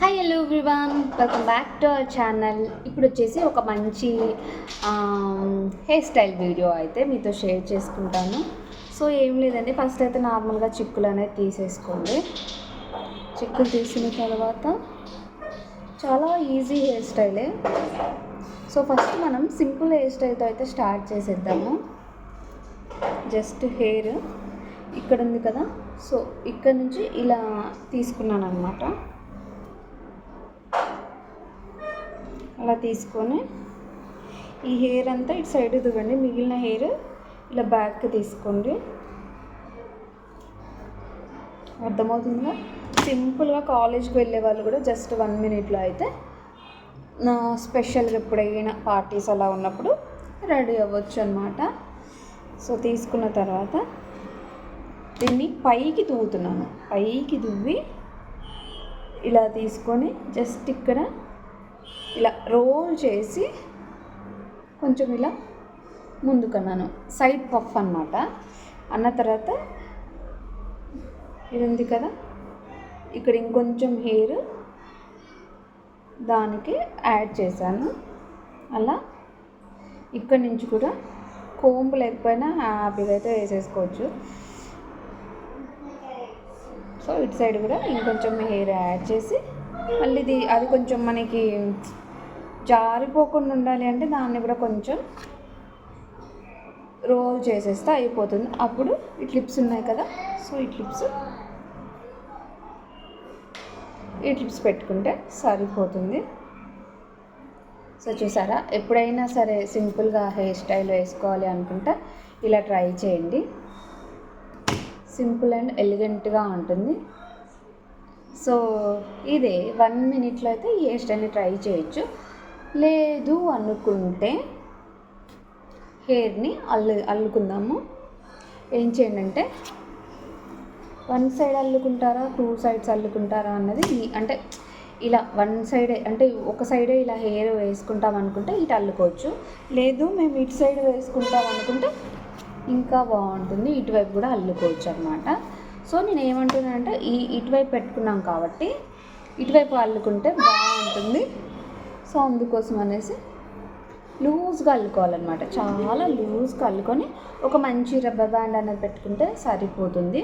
Hi hello everyone, welcome back to our channel. ఇప్పుడు వచ్చేసి ఒక మంచి హెయిర్ స్టైల్ వీడియో అయితే మీతో షేర్ చేసుకుంటాను. సో ఏం లేదండి, ఫస్ట్ అయితే నార్మల్గా చిక్కులు అనేది తీసేసుకోండి. చిక్కులు తీసిన తర్వాత చాలా ఈజీ హెయిర్ స్టైలే. సో ఫస్ట్ మనం సింపుల్ హెయిర్ స్టైల్తో అయితే స్టార్ట్ చేసేద్దాము. జస్ట్ హెయిర్ ఇక్కడ ఉంది కదా, సో ఇక్కడ నుంచి ఇలా తీసుకున్నాను అనమాట. అలా తీసుకొని ఈ హెయిర్ అంతా ఇటు సైడ్ దువ్వండి, మిగిలిన హెయిర్ ఇలా బ్యాక్కి తీసుకోండి. అర్థమవుతుందిగా? సింపుల్గా కాలేజ్కి వెళ్ళే వాళ్ళు కూడా జస్ట్ 1 minute అయితే నా స్పెషల్గా ఎప్పుడైనా పార్టీస్ అలా ఉన్నప్పుడు రెడీ అవ్వచ్చు అనమాట. సో తీసుకున్న తర్వాత దీన్ని పైకి దువ్వుతున్నాను. పైకి దువ్వి ఇలా తీసుకొని జస్ట్ ఇక్కడ ఇలా రోల్ చేసి కొంచెం ఇలా ముందుకన్నాను, సైడ్ పఫ్ అన్నమాట. అన్న తర్వాత ఇది ఉంది కదా, ఇక్కడ ఇంకొంచెం హెయిర్ దానికి యాడ్ చేశాను. అలా ఇక్కడి నుంచి కూడా కోంబు లేకపోయినా హ్యాపీగా అయితే వేసేసుకోవచ్చు. సో ఇటు సైడ్ కూడా ఇంకొంచెం హెయిర్ యాడ్ చేసి మళ్ళీ అది కొంచెం మనకి జారిపోకుండా ఉండాలి అంటే దాన్ని కూడా కొంచెం రోల్ చేసేస్తే అయిపోతుంది. అప్పుడు ఈ క్లిప్స్ ఉన్నాయి కదా, సో ఈ క్లిప్స్ పెట్టుకుంటే సరిపోతుంది. సో చూసారా, ఎప్పుడైనా సరే సింపుల్గా హెయిర్ స్టైల్ వేసుకోవాలి అనుకుంటే ఇలా ట్రై చేయండి. సింపుల్ అండ్ ఎలిగెంట్గా ఉంటుంది. సో ఇదే 1 minute అయితే ఈ హెయిర్ స్టైల్ని ట్రై చేయొచ్చు. లేదు అనుకుంటే హెయిర్ని అల్లుకుందాము. ఏం చేయండి అంటే 1 side అల్లుకుంటారా 2 sides అల్లుకుంటారా అన్నది అంటే ఇలా 1 side అంటే ఒక సైడే ఇలా హెయిర్ వేసుకుంటాం అనుకుంటే ఇటు అల్లుకోవచ్చు. లేదు మేము ఇటు సైడ్ వేసుకుంటాం అనుకుంటే ఇంకా బాగుంటుంది, ఇటువైపు కూడా అల్లుకోవచ్చు అనమాట. సో నేను ఏమంటున్నానంటే ఇటువైపు పెట్టుకున్నాం కాబట్టి ఇటువైపు అల్లుకుంటే బాగుంటుంది. సో అందుకోసం అనేసి లూజ్గా అల్లుకోవాలన్నమాట. చాలా లూజ్గా అల్లుకొని ఒక మంచి రబ్బర్ బ్యాండ్ అనేది పెట్టుకుంటే సరిపోతుంది.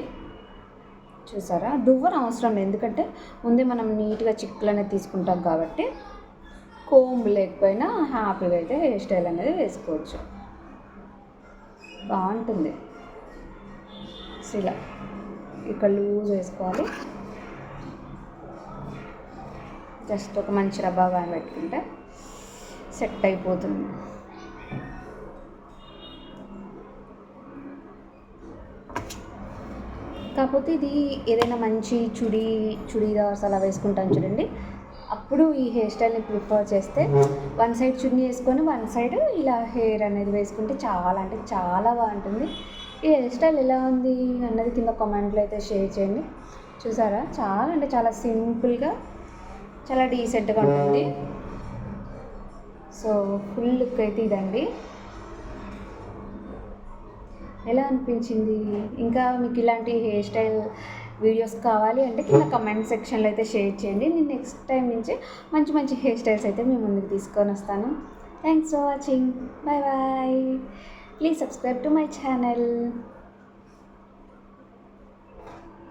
చూసారా, దువ్వన అవసరం లేదు, ఎందుకంటే ముందే మనం నీట్గా చిక్కులు అనేది తీసుకుంటాం కాబట్టి కోంబు లేకపోయినా హ్యాపీగా అయితే హెయిర్ స్టైల్ అనేది వేసుకోవచ్చు. బాగుంటుంది. సో ఇలా ఇక్కడ లూజ్ వేసుకోవాలి. జస్ట్ ఒక మంచి రబ్బర్ బ్యాండ్ పెట్టుకుంటే సెట్ అయిపోతుంది. కాకపోతే ఇది ఏదైనా మంచి చుడీదార్స్ అలా వేసుకుంటాను చూడండి, అప్పుడు ఈ హెయిర్ స్టైల్ని ప్రిఫర్ చేస్తే 1 side చున్నీ వేసుకొని 1 side ఇలా హెయిర్ అనేది వేసుకుంటే చాలా అంటే చాలా బాగుంటుంది. ఈ హెయిర్ స్టైల్ ఎలా ఉంది అన్నది కింద కామెంట్లో అయితే షేర్ చేయండి. చూసారా, చాలా అంటే చాలా సింపుల్గా చాలా డీసెంట్గా ఉంటుంది. సో ఫుల్ లుక్ అయితే ఇదండి. ఎలా అనిపించింది? ఇంకా మీకు ఇలాంటి హెయిర్ స్టైల్ వీడియోస్ కావాలి అంటే కింద కమెంట్ సెక్షన్లో అయితే షేర్ చేయండి. నేను నెక్స్ట్ టైం నుంచి మంచి మంచి హెయిర్ స్టైల్స్ అయితే మీ ముందుకు తీసుకొని వస్తాను. Thanks for watching. Bye bye. Please subscribe to my channel.